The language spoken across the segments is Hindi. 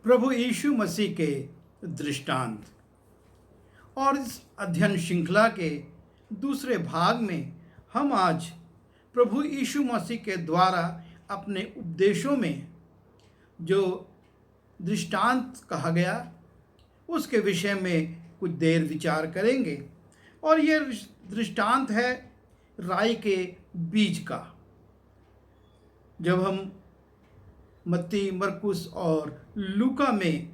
प्रभु यीशु मसीह के दृष्टांत। और इस अध्ययन श्रृंखला के दूसरे भाग में हम आज प्रभु यीशु मसीह के द्वारा अपने उपदेशों में जो दृष्टांत कहा गया उसके विषय में कुछ देर विचार करेंगे। और ये दृष्टांत है राई के बीज का। जब हम मत्ती, मरकुस और लूका में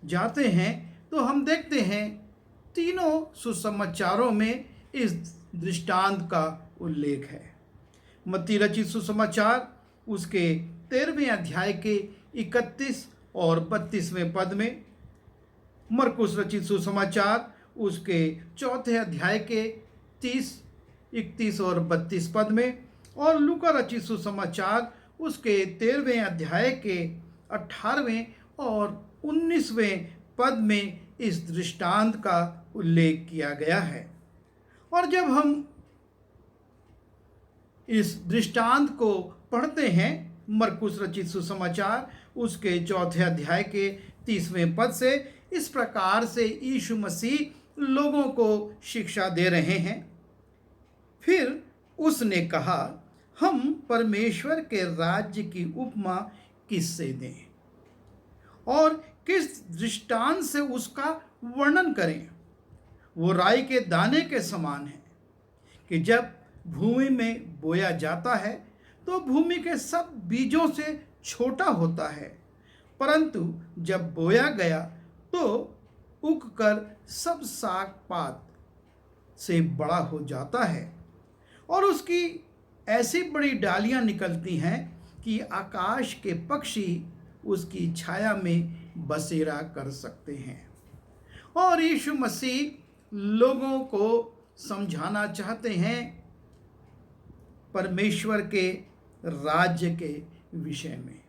जाते हैं तो हम देखते हैं तीनों सुसमाचारों में इस दृष्टांत का उल्लेख है। मत्ती रचित सुसमाचार उसके 13वें अध्याय के 31 और 32वें पद में, मरकुस रचित सुसमाचार उसके 4थे अध्याय के 30, 31 और 32 पद में, और लूका रचित सुसमाचार उसके 13वें अध्याय के 18वें और 19वें पद में इस दृष्टांत का उल्लेख किया गया है। और जब हम इस दृष्टांत को पढ़ते हैं, मरकुस रचित सुसमाचार उसके 4थे अध्याय के 30वें पद से, इस प्रकार से यीशु मसीह लोगों को शिक्षा दे रहे हैं। फिर उसने कहा, हम परमेश्वर के राज्य की उपमा किससे दें और किस दृष्टांत से उसका वर्णन करें। वो राई के दाने के समान है कि जब भूमि में बोया जाता है तो भूमि के सब बीजों से छोटा होता है, परंतु जब बोया गया तो उगकर सब साग पात से बड़ा हो जाता है और उसकी ऐसी बड़ी डालियां निकलती हैं कि आकाश के पक्षी उसकी छाया में बसेरा कर सकते हैं। और यीशु मसीह लोगों को समझाना चाहते हैं परमेश्वर के राज्य के विषय में,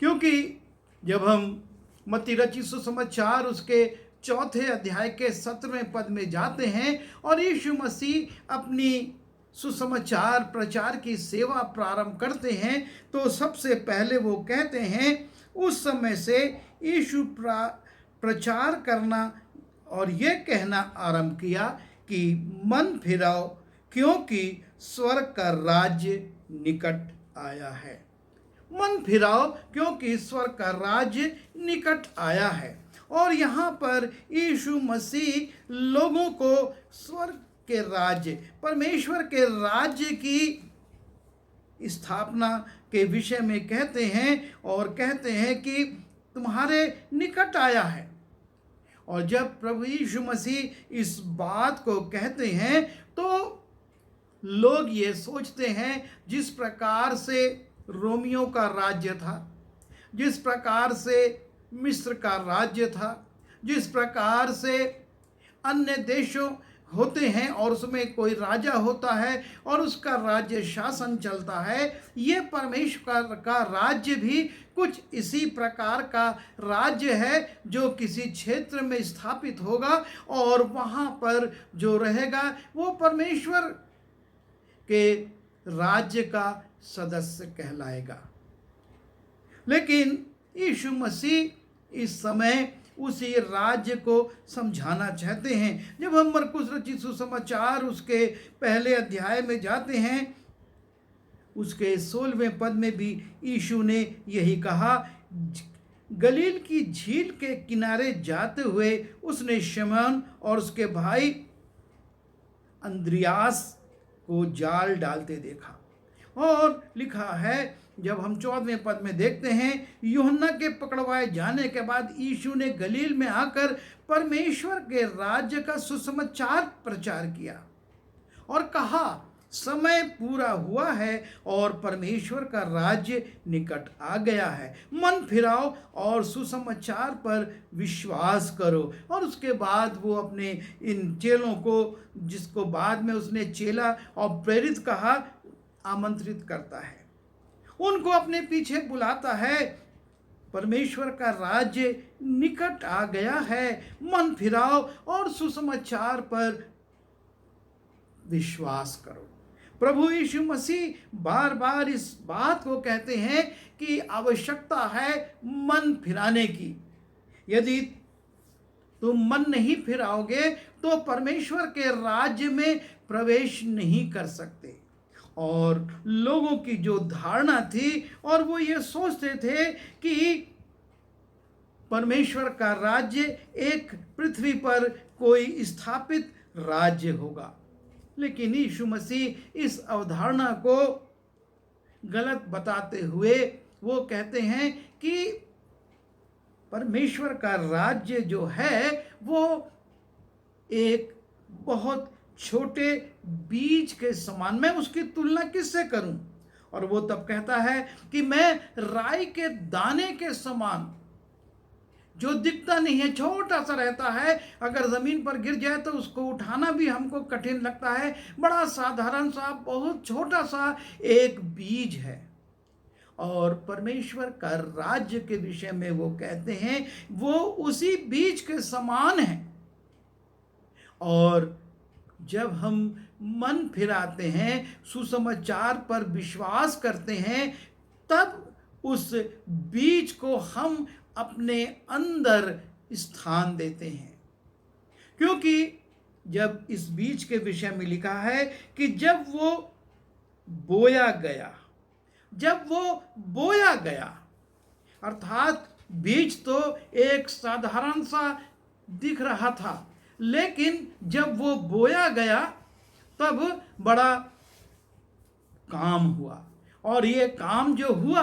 क्योंकि जब हम मत्ती रचित सुसमाचार उसके 4थे अध्याय के 17वें पद में जाते हैं और यीशु मसीह अपनी सुसमाचार प्रचार की सेवा प्रारंभ करते हैं तो सबसे पहले वो कहते हैं, उस समय से यीशु प्रचार करना और ये कहना आरंभ किया कि मन फिराओ, क्योंकि स्वर्ग का राज्य निकट आया है। मन फिराओ क्योंकि स्वर्ग का राज्य निकट आया है। और यहाँ पर यीशु मसीह लोगों को स्वर्ग के राज्य, परमेश्वर के राज्य की स्थापना के विषय में कहते हैं और कहते हैं कि तुम्हारे निकट आया है। और जब प्रभु यीशु मसीह इस बात को कहते हैं तो लोग ये सोचते हैं, जिस प्रकार से रोमियों का राज्य था, जिस प्रकार से मिस्र का राज्य था, जिस प्रकार से अन्य देशों होते हैं और उसमें कोई राजा होता है और उसका राज्य शासन चलता है, ये परमेश्वर का राज्य भी कुछ इसी प्रकार का राज्य है जो किसी क्षेत्र में स्थापित होगा और वहाँ पर जो रहेगा वो परमेश्वर के राज्य का सदस्य कहलाएगा। लेकिन यीशु मसीह इस समय उसी राज्य को समझाना चाहते हैं। जब हम मरकुस रचित सुसमाचार उसके पहले अध्याय में जाते हैं, उसके 16वें पद में भी यीशु ने यही कहा। गलील की झील के किनारे जाते हुए उसने शमौन और उसके भाई अंद्रियास को जाल डालते देखा। और लिखा है, जब हम 14वें पद में देखते हैं, यूहन्ना के पकड़वाए जाने के बाद यीशु ने गलील में आकर परमेश्वर के राज्य का सुसमाचार प्रचार किया और कहा, समय पूरा हुआ है और परमेश्वर का राज्य निकट आ गया है। मन फिराओ और सुसमाचार पर विश्वास करो। और उसके बाद वो अपने इन चेलों को, जिसको बाद में उसने चेला और प्रेरित कहा, आमंत्रित करता है, उनको अपने पीछे बुलाता है। परमेश्वर का राज्य निकट आ गया है, मन फिराओ और सुसमाचार पर विश्वास करो। प्रभु यीशु मसीह बार बार इस बात को कहते हैं कि आवश्यकता है मन फिराने की। यदि तुम मन नहीं फिराओगे तो परमेश्वर के राज्य में प्रवेश नहीं कर सकते। और लोगों की जो धारणा थी, और वो ये सोचते थे कि परमेश्वर का राज्य एक पृथ्वी पर कोई स्थापित राज्य होगा। लेकिन यीशु मसीह इस अवधारणा को गलत बताते हुए वो कहते हैं कि परमेश्वर का राज्य जो है वो एक बहुत छोटे बीज के समान। मैं उसकी तुलना किससे करूं? और वो तब कहता है कि मैं राई के दाने के समान, जो दिखता नहीं है, छोटा सा रहता है, अगर ज़मीन पर गिर जाए तो उसको उठाना भी हमको कठिन लगता है। बड़ा साधारण सा, बहुत छोटा सा एक बीज है। और परमेश्वर का राज्य के विषय में वो कहते हैं वो उसी बीज के समान है। और जब हम मन फिराते हैं, सुसमाचार पर विश्वास करते हैं, तब उस बीज को हम अपने अंदर स्थान देते हैं। क्योंकि जब इस बीज के विषय में लिखा है कि जब वो बोया गया, जब वो बोया गया, अर्थात बीज तो एक साधारण सा दिख रहा था, लेकिन जब वो बोया गया तब बड़ा काम हुआ। और ये काम जो हुआ,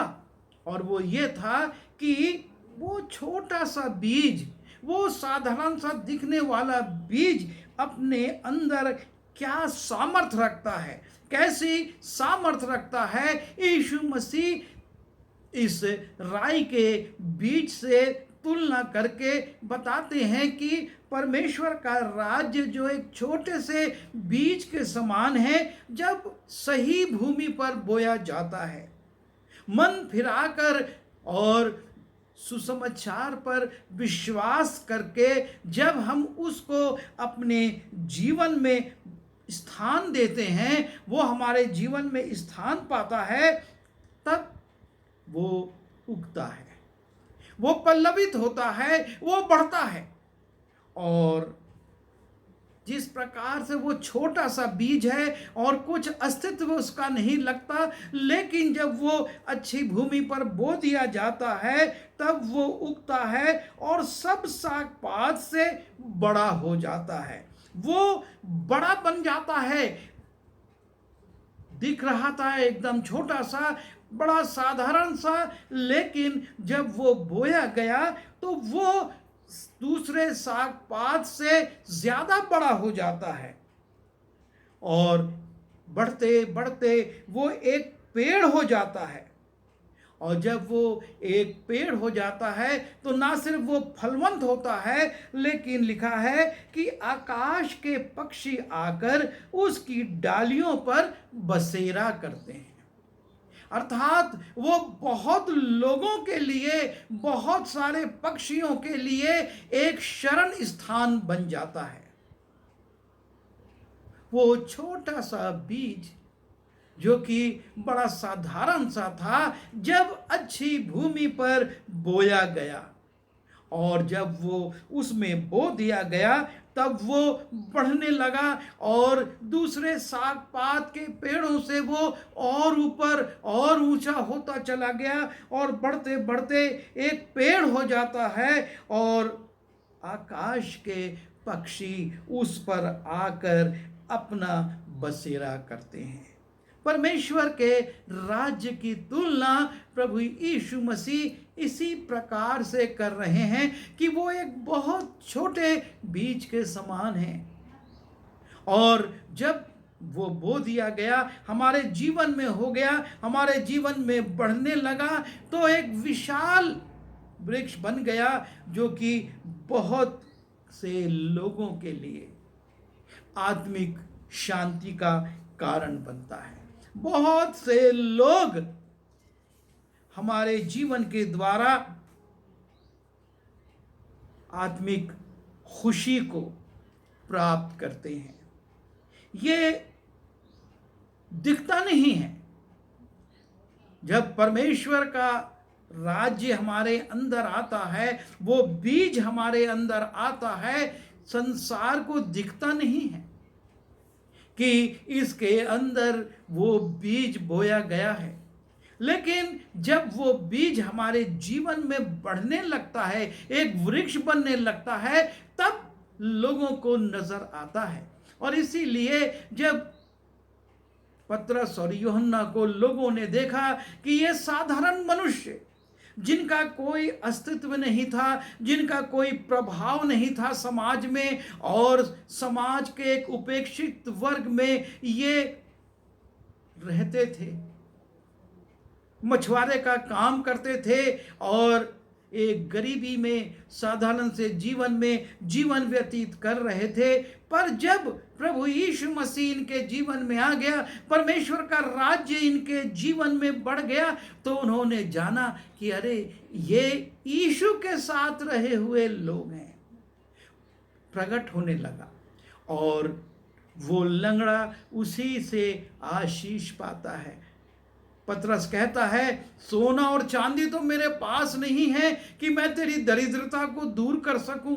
और वो ये था कि वो छोटा सा बीज, वो साधारण सा दिखने वाला बीज अपने अंदर क्या सामर्थ रखता है, कैसी सामर्थ रखता है। यीशु मसीह इस राई के बीज से तुलना करके बताते हैं कि परमेश्वर का राज्य जो एक छोटे से बीज के समान है, जब सही भूमि पर बोया जाता है, मन फिराकर और सुसमाचार पर विश्वास करके जब हम उसको अपने जीवन में स्थान देते हैं, वो हमारे जीवन में स्थान पाता है, तब वो उगता है, वो पल्लवित होता है, वो बढ़ता है। और जिस प्रकार से वो छोटा सा बीज है और कुछ अस्तित्व उसका नहीं लगता, लेकिन जब वो अच्छी भूमि पर बो दिया जाता है तब वो उगता है और सब साग पात से बड़ा हो जाता है, वो बड़ा बन जाता है। दिख रहा था एकदम छोटा सा, बड़ा साधारण सा, लेकिन जब वो बोया गया तो वो दूसरे साग पात से ज्यादा बड़ा हो जाता है और बढ़ते बढ़ते वो एक पेड़ हो जाता है। और जब वो एक पेड़ हो जाता है तो ना सिर्फ वो फलवंत होता है, लेकिन लिखा है कि आकाश के पक्षी आकर उसकी डालियों पर बसेरा करते हैं। अर्थात वो बहुत लोगों के लिए, बहुत सारे पक्षियों के लिए एक शरण स्थान बन जाता है। वो छोटा सा बीज जो कि बड़ा साधारण सा था, जब अच्छी भूमि पर बोया गया और जब वो उसमें बो दिया गया तब वो बढ़ने लगा और दूसरे साग पात के पेड़ों से वो और ऊपर और ऊंचा होता चला गया और बढ़ते बढ़ते एक पेड़ हो जाता है और आकाश के पक्षी उस पर आकर अपना बसेरा करते हैं। परमेश्वर के राज्य की तुलना प्रभु यीशु मसीह इसी प्रकार से कर रहे हैं कि वो एक बहुत छोटे बीज के समान है और जब वो बो दिया गया, हमारे जीवन में हो गया, हमारे जीवन में बढ़ने लगा, तो एक विशाल वृक्ष बन गया जो कि बहुत से लोगों के लिए आत्मिक शांति का कारण बनता है। बहुत से लोग हमारे जीवन के द्वारा आत्मिक खुशी को प्राप्त करते हैं। ये दिखता नहीं है। जब परमेश्वर का राज्य हमारे अंदर आता है, वो बीज हमारे अंदर आता है, संसार को दिखता नहीं है कि इसके अंदर वो बीज बोया गया है। लेकिन जब वो बीज हमारे जीवन में बढ़ने लगता है, एक वृक्ष बनने लगता है, तब लोगों को नजर आता है। और इसीलिए जब पतरस और यूहन्ना को लोगों ने देखा कि ये साधारण मनुष्य जिनका कोई अस्तित्व नहीं था, जिनका कोई प्रभाव नहीं था समाज में, और समाज के एक उपेक्षित वर्ग में ये रहते थे, मछुआरे का काम करते थे और एक गरीबी में साधारण से जीवन में जीवन व्यतीत कर रहे थे। पर जब प्रभु यीशु मसीह इनके जीवन में आ गया, परमेश्वर का राज्य इनके जीवन में बढ़ गया, तो उन्होंने जाना कि अरे ये यीशु के साथ रहे हुए लोग हैं। प्रकट होने लगा और वो लंगड़ा उसी से आशीष पाता है। पतरस कहता है, सोना और चांदी तो मेरे पास नहीं है कि मैं तेरी दरिद्रता को दूर कर सकूं,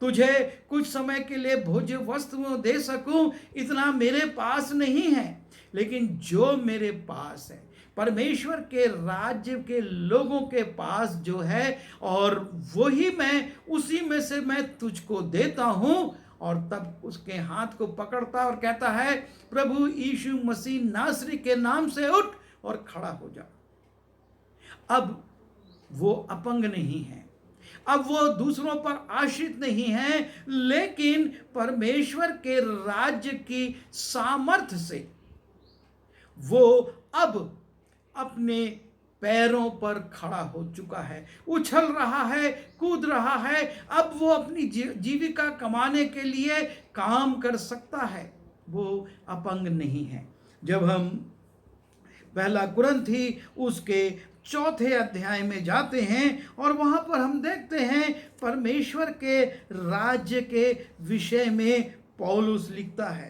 तुझे कुछ समय के लिए भोज्य वस्तु दे सकूं, इतना मेरे पास नहीं है। लेकिन जो मेरे पास है, परमेश्वर के राज्य के लोगों के पास जो है, और वही मैं, उसी में से मैं तुझको देता हूं। और तब उसके हाथ को पकड़ता और कहता है, प्रभु यीशु मसीह नासरी के नाम से उठ और खड़ा हो जा। अब वो अपंग नहीं है, अब वो दूसरों पर आश्रित नहीं है, लेकिन परमेश्वर के राज्य की सामर्थ्य से वो अब अपने पैरों पर खड़ा हो चुका है, उछल रहा है, कूद रहा है। अब वो अपनी जीविका कमाने के लिए काम कर सकता है, वो अपंग नहीं है। जब हम पहला कुरिन्थी उसके 4 अध्याय में जाते हैं और वहां पर हम देखते हैं परमेश्वर के राज्य के विषय में पौलुस लिखता है।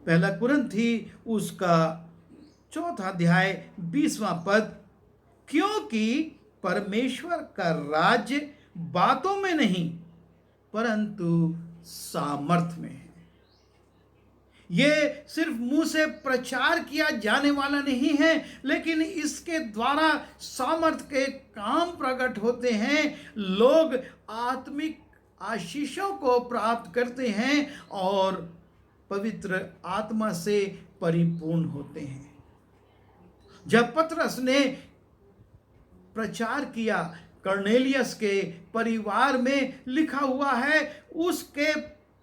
पहला कुरिन्थी उसका 4 अध्याय 20वां पद, क्योंकि परमेश्वर का राज्य बातों में नहीं परंतु सामर्थ्य में है। ये सिर्फ मुंह से प्रचार किया जाने वाला नहीं है, लेकिन इसके द्वारा सामर्थ्य के काम प्रकट होते हैं। लोग आत्मिक आशीषों को प्राप्त करते हैं और पवित्र आत्मा से परिपूर्ण होते हैं। जब पतरस ने प्रचार किया, कर्नेलियस के परिवार में लिखा हुआ है, उसके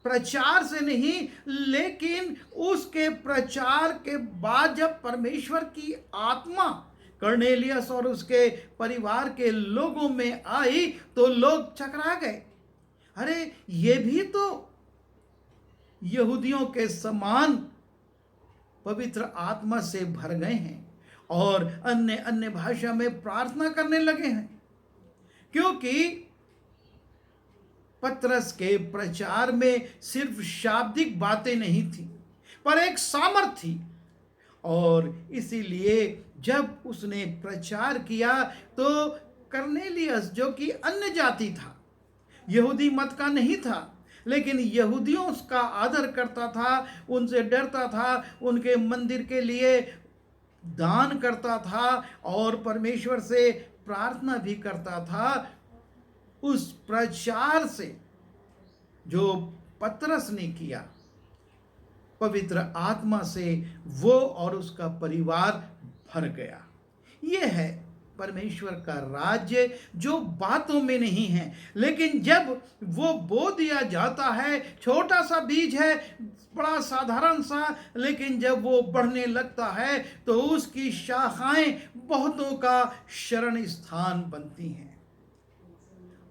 प्रचार से नहीं, लेकिन उसके प्रचार के बाद जब परमेश्वर की आत्मा कर्नेलियस और उसके परिवार के लोगों में आई, तो लोग चकरा गए। अरे ये भी तो यहूदियों के समान पवित्र आत्मा से भर गए हैं और अन्य अन्य भाषा में प्रार्थना करने लगे हैं, क्योंकि पतरस के प्रचार में सिर्फ शाब्दिक बातें नहीं थी, पर एक सामर्थ थी। और इसीलिए जब उसने प्रचार किया तो कर्नेलियस, जो कि अन्य जाति था, यहूदी मत का नहीं था, लेकिन यहूदियों का आदर करता था, उनसे डरता था, उनके मंदिर के लिए दान करता था और परमेश्वर से प्रार्थना भी करता था। उस प्रचार से जो पतरस ने किया, पवित्र आत्मा से वो और उसका परिवार भर गया। ये है परमेश्वर का राज्य, जो बातों में नहीं है, लेकिन जब वो बो दिया जाता है, छोटा सा बीज है, बड़ा साधारण सा, लेकिन जब वो बढ़ने लगता है तो उसकी शाखाएं बहुतों का शरण स्थान बनती हैं।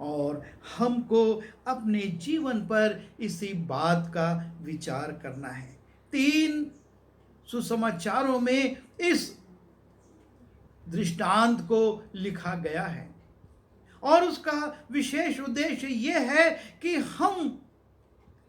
और हमको अपने जीवन पर इसी बात का विचार करना है। 3 सुसमाचारों में इस दृष्टांत को लिखा गया है और उसका विशेष उद्देश्य यह है कि हम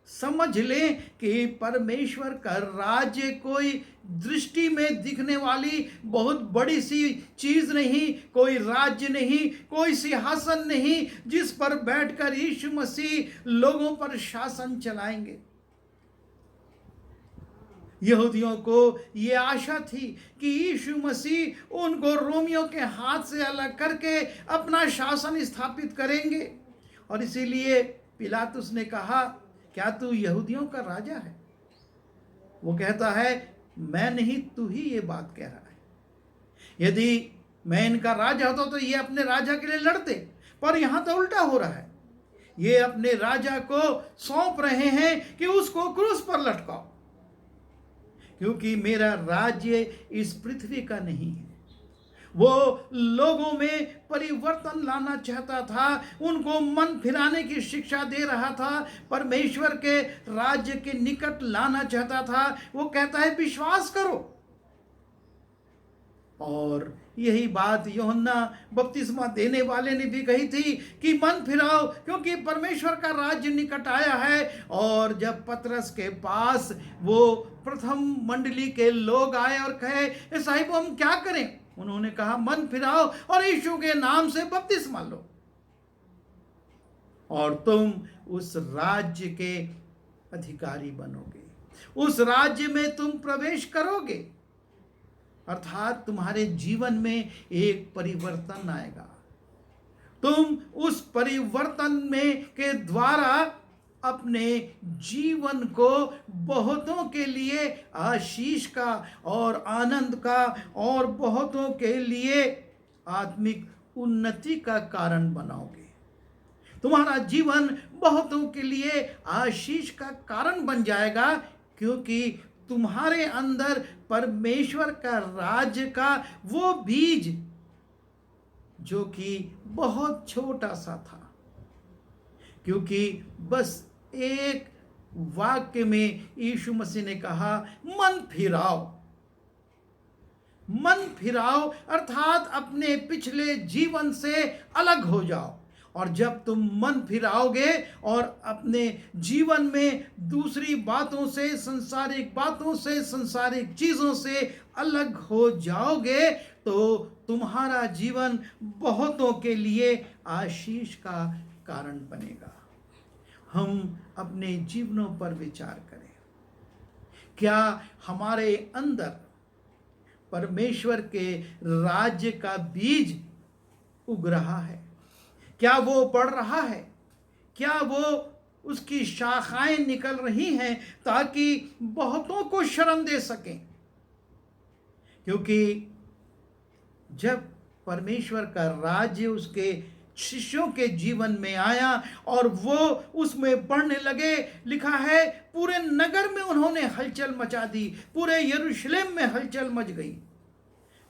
समझ लें कि परमेश्वर का राज्य कोई दृष्टि में दिखने वाली बहुत बड़ी सी चीज नहीं, कोई राज्य नहीं, कोई सिंहासन नहीं जिस पर बैठकर यीशु मसीह लोगों पर शासन चलाएंगे। यहूदियों को ये आशा थी कि यीशु मसीह उनको रोमियों के हाथ से अलग करके अपना शासन स्थापित करेंगे, और इसीलिए पिलातुस ने कहा, क्या तू यहूदियों का राजा है? वो कहता है, मैं नहीं, तू ही ये बात कह रहा है। यदि मैं इनका राजा होता तो ये अपने राजा के लिए लड़ते, पर यहां तो उल्टा हो रहा है। ये अपने राजा को सौंप रहे हैं कि उसको क्रूस पर लटकाओ, क्योंकि मेरा राज्य इस पृथ्वी का नहीं है। वो लोगों में परिवर्तन लाना चाहता था, उनको मन फिराने की शिक्षा दे रहा था, परमेश्वर के राज्य के निकट लाना चाहता था। वो कहता है, विश्वास करो। और यही बात यूहन्ना बपतिस्मा देने वाले ने भी कही थी कि मन फिराओ, क्योंकि परमेश्वर का राज्य निकट आया है। और जब पतरस के पास वो प्रथम मंडली के लोग आए और कहे, साहिब हम क्या करें? उन्होंने कहा, मन फिराओ और यीशु के नाम से बपतिस्मा लो और तुम उस राज्य के अधिकारी बनोगे, उस राज्य में तुम प्रवेश करोगे, अर्थात तुम्हारे जीवन में एक परिवर्तन आएगा। तुम उस परिवर्तन में के द्वारा अपने जीवन को बहुतों के लिए आशीष का और आनंद का और बहुतों के लिए आत्मिक उन्नति का कारण बनाओगे। तुम्हारा जीवन बहुतों के लिए आशीष का कारण बन जाएगा, क्योंकि तुम्हारे अंदर परमेश्वर का राज्य का वो बीज जो कि बहुत छोटा सा था, क्योंकि बस एक वाक्य में यीशु मसीह ने कहा, मन फिराओ। मन फिराओ अर्थात अपने पिछले जीवन से अलग हो जाओ। और जब तुम मन फिराओगे और अपने जीवन में दूसरी बातों से, सांसारिक बातों से, सांसारिक चीज़ों से अलग हो जाओगे, तो तुम्हारा जीवन बहुतों के लिए आशीष का कारण बनेगा। हम अपने जीवनों पर विचार करें। क्या हमारे अंदर परमेश्वर के राज्य का बीज उग रहा है? क्या वो बढ़ रहा है? क्या वो उसकी शाखाएं निकल रही हैं ताकि बहुतों को शरण दे सकें? क्योंकि जब परमेश्वर का राज्य उसके शिष्यों के जीवन में आया और वो उसमें बढ़ने लगे, लिखा है पूरे नगर में उन्होंने हलचल मचा दी, पूरे यरूशलेम में हलचल मच गई,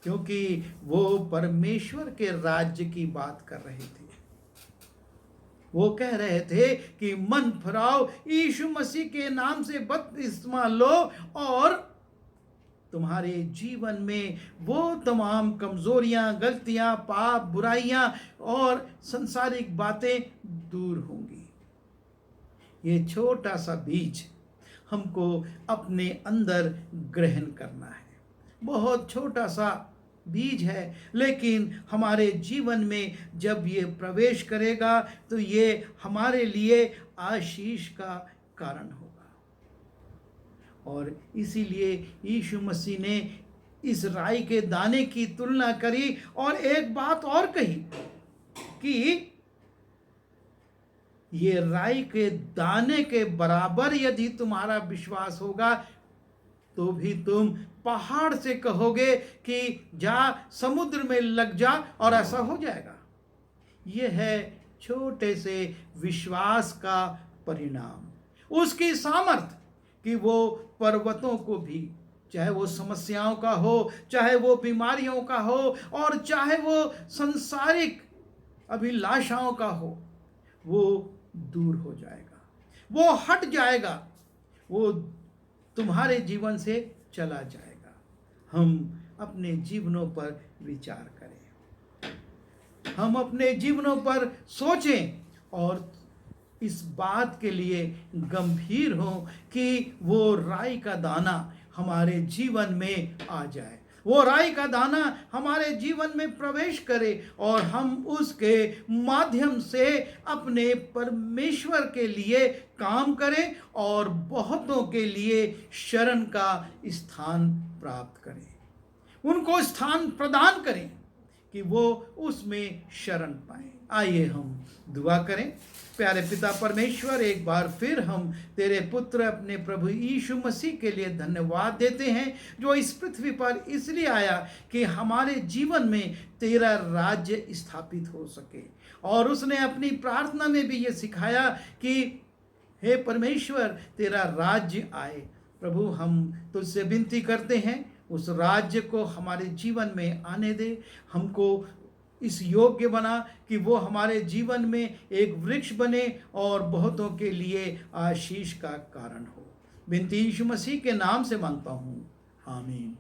क्योंकि वो परमेश्वर के राज्य की बात कर रहे थे। वो कह रहे थे कि मन फिराओ, यीशु मसीह के नाम से बपतिस्मा लो और तुम्हारे जीवन में वो तमाम कमजोरियां, गलतियां, पाप, बुराइयां और संसारिक बातें दूर होंगी। ये छोटा सा बीज हमको अपने अंदर ग्रहण करना है। बहुत छोटा सा बीज है, लेकिन हमारे जीवन में जब ये प्रवेश करेगा तो ये हमारे लिए आशीष का कारण होगा। और इसीलिए यीशु मसीह ने इस राई के दाने की तुलना करी और एक बात और कही कि ये राई के दाने के बराबर यदि तुम्हारा विश्वास होगा तो भी तुम पहाड़ से कहोगे कि जा समुद्र में लग जा, और ऐसा हो जाएगा। यह है छोटे से विश्वास का परिणाम, उसकी सामर्थ कि वो पर्वतों को भी, चाहे वो समस्याओं का हो, चाहे वो बीमारियों का हो, और चाहे वो संसारिक अभिलाषाओं का हो, वो दूर हो जाएगा, वो हट जाएगा, वो तुम्हारे जीवन से चला जाएगा। हम अपने जीवनों पर विचार करें, हम अपने जीवनों पर सोचें और इस बात के लिए गंभीर हों कि वो राई का दाना हमारे जीवन में आ जाए, वो राई का दाना हमारे जीवन में प्रवेश करे और हम उसके माध्यम से अपने परमेश्वर के लिए काम करें और बहुतों के लिए शरण का स्थान प्राप्त करें, उनको स्थान प्रदान करें कि वो उसमें शरण पाएं। आइए हम दुआ करें। प्यारे पिता परमेश्वर, एक बार फिर हम तेरे पुत्र अपने प्रभु यीशु मसीह के लिए धन्यवाद देते हैं, जो इस पृथ्वी पर इसलिए आया कि हमारे जीवन में तेरा राज्य स्थापित हो सके। और उसने अपनी प्रार्थना में भी ये सिखाया कि हे परमेश्वर, तेरा राज्य आए। प्रभु, हम तुझसे विनती करते हैं, उस राज्य को हमारे जीवन में आने दे, हमको इस योग्य बना कि वो हमारे जीवन में एक वृक्ष बने और बहुतों के लिए आशीष का कारण हो। विनती यीशु मसीह के नाम से मांगता हूँ, आमीन।